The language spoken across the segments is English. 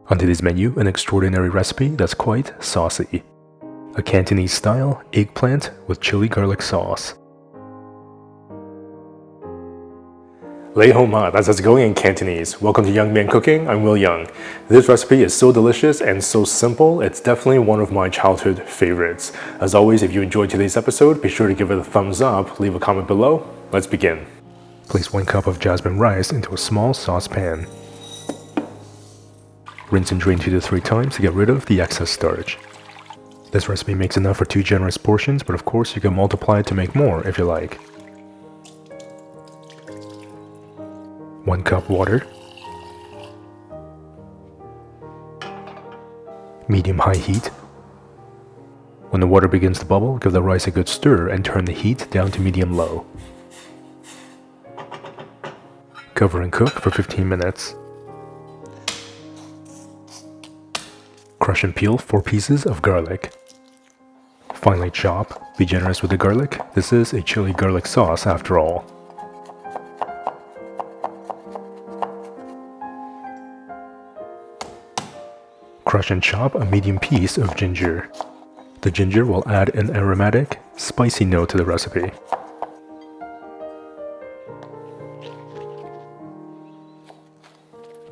On today's menu, an extraordinary recipe that's quite saucy. A Cantonese style eggplant with chili garlic sauce. Lei Hou Ma, that's how's it going in Cantonese. Welcome to Young Man Cooking, I'm Yeung. This recipe is so delicious and so simple, it's definitely one of my childhood favorites. As always, if you enjoyed today's episode, be sure to give it a thumbs up, leave a comment below. Let's begin. Place 1 cup of jasmine rice into a small saucepan. Rinse and drain 2 to 3 times to get rid of the excess starch. This recipe makes enough for 2 generous portions, but of course you can multiply it to make more if you like. 1 cup water. Medium-high heat. When the water begins to bubble, give the rice a good stir and turn the heat down to medium-low. Cover and cook for 15 minutes. Crush and peel 4 pieces of garlic. Finely chop. Be generous with the garlic. This is a chili garlic sauce after all. Crush and chop a medium piece of ginger. The ginger will add an aromatic, spicy note to the recipe.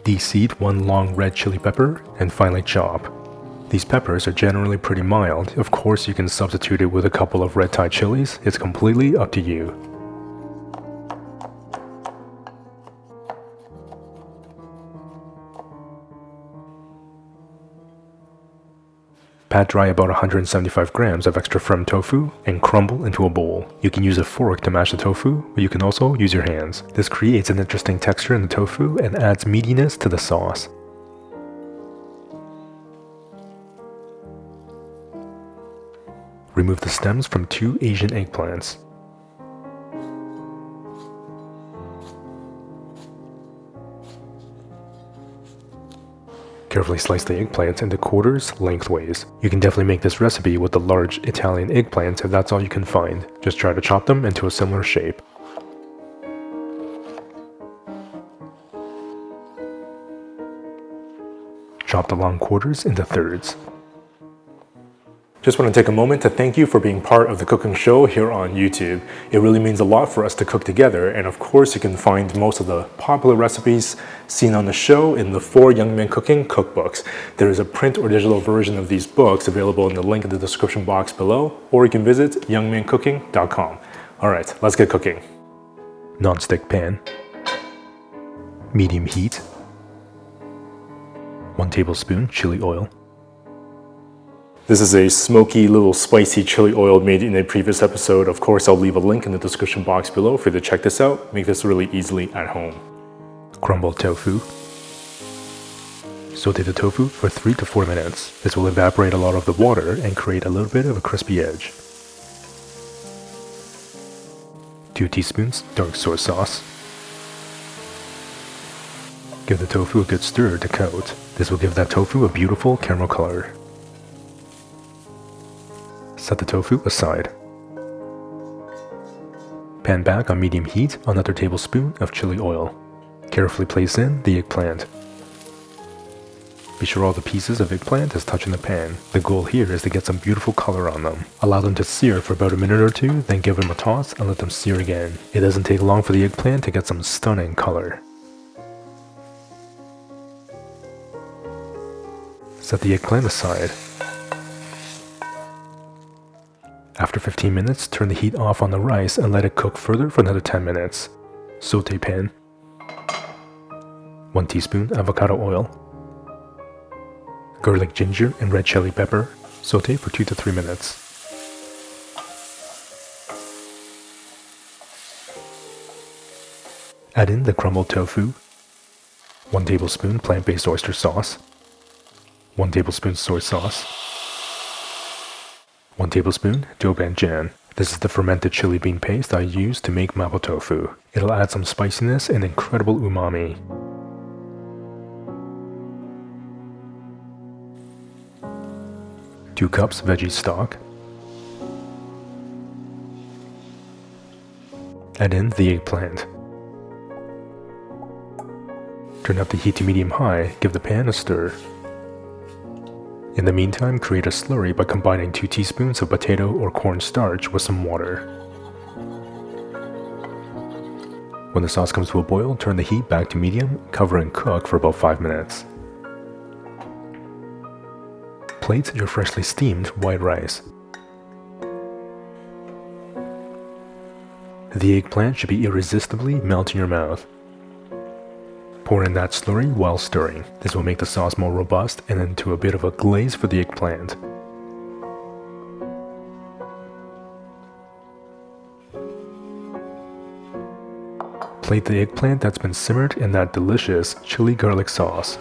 Deseed 1 long red chili pepper and finely chop. These peppers are generally pretty mild. Of course, you can substitute it with a couple of red Thai chilies. It's completely up to you. Pat dry about 175 grams of extra firm tofu and crumble into a bowl. You can use a fork to mash the tofu, but you can also use your hands. This creates an interesting texture in the tofu and adds meatiness to the sauce. Remove the stems from 2 Asian eggplants. Carefully slice the eggplant into quarters lengthways. You can definitely make this recipe with the large Italian eggplants if that's all you can find. Just try to chop them into a similar shape. Chop the long quarters into thirds. Just want to take a moment to thank you for being part of the cooking show here on YouTube. It really means a lot for us to cook together, and of course you can find most of the popular recipes seen on the show in the 4 Young Man Cooking cookbooks. There is a print or digital version of these books available in the link in the description box below, or you can visit youngmancooking.com. Alright, let's get cooking. Non-stick pan. Medium heat. 1 tablespoon chili oil. This is a smoky little spicy chili oil made in a previous episode. Of course, I'll leave a link in the description box below for you to check this out. Make this really easily at home. Crumbled tofu. Saute the tofu for 3 to 4 minutes. This will evaporate a lot of the water and create a little bit of a crispy edge. 2 teaspoons dark soy sauce. Give the tofu a good stir to coat. This will give that tofu a beautiful caramel color. Set the tofu aside. Pan back on medium heat, another tablespoon of chili oil. Carefully place in the eggplant. Be sure all the pieces of eggplant is touching the pan. The goal here is to get some beautiful color on them. Allow them to sear for about a minute or 2, then give them a toss and let them sear again. It doesn't take long for the eggplant to get some stunning color. Set the eggplant aside. After 15 minutes, turn the heat off on the rice and let it cook further for another 10 minutes. Sauté pan. 1 teaspoon avocado oil. Garlic, ginger, and red chili pepper. Sauté for 2 to 3 minutes. Add in the crumbled tofu. 1 tablespoon plant-based oyster sauce. 1 tablespoon soy sauce. 1 tablespoon doubanjiang. This is the fermented chili bean paste I use to make mapo tofu. It'll add some spiciness and incredible umami. Two cups veggie stock. Add in the eggplant. Turn up the heat to medium-high, give the pan a stir. In the meantime, create a slurry by combining 2 teaspoons of potato or corn starch with some water. When the sauce comes to a boil, turn the heat back to medium, cover and cook for about 5 minutes. Plate your freshly steamed white rice. The eggplant should be irresistibly melt in your mouth. Pour in that slurry while stirring. This will make the sauce more robust and into a bit of a glaze for the eggplant. Plate the eggplant that's been simmered in that delicious chili garlic sauce.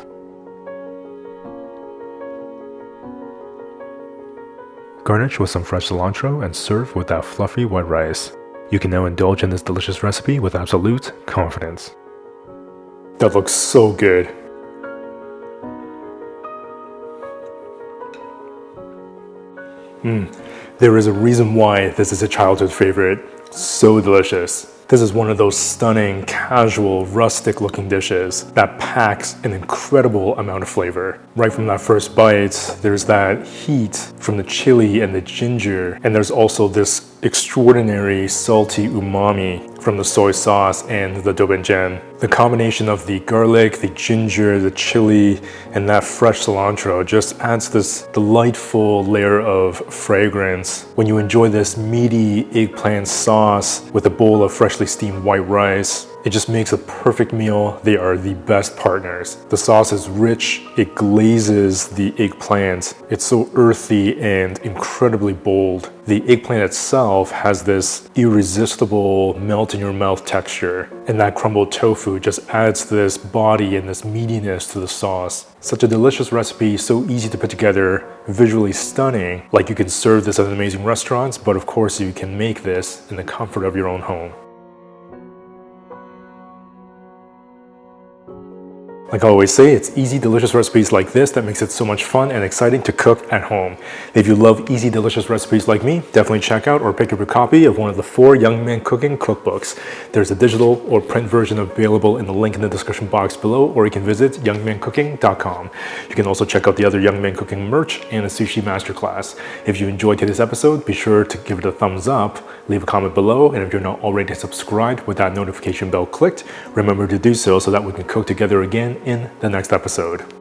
Garnish with some fresh cilantro and serve with that fluffy white rice. You can now indulge in this delicious recipe with absolute confidence. That looks so good. There is a reason why this is a childhood favorite. So delicious. This is one of those stunning, casual, rustic-looking dishes that packs an incredible amount of flavor. Right from that first bite, there's that heat from the chili and the ginger, and there's also this extraordinary salty umami from the soy sauce and the doubanjiang. The combination of the garlic, the ginger, the chili, and that fresh cilantro just adds this delightful layer of fragrance. When you enjoy this meaty eggplant sauce with a bowl of freshly steamed white rice, it just makes a perfect meal. They are the best partners. The sauce is rich, it glazes the eggplant. It's so earthy and incredibly bold. The eggplant itself has this irresistible melt in your mouth texture, and that crumbled tofu just adds this body and this meatiness to the sauce. Such a delicious recipe, so easy to put together, visually stunning. Like, you can serve this at amazing restaurants, but of course you can make this in the comfort of your own home. Like I always say, it's easy, delicious recipes like this that makes it so much fun and exciting to cook at home. If you love easy, delicious recipes like me, definitely check out or pick up a copy of one of the 4 Young Man Cooking cookbooks. There's a digital or print version available in the link in the description box below, or you can visit youngmancooking.com. You can also check out the other Young Man Cooking merch and a sushi masterclass. If you enjoyed today's episode, be sure to give it a thumbs up, leave a comment below, and if you're not already subscribed with that notification bell clicked, remember to do so that we can cook together again in the next episode.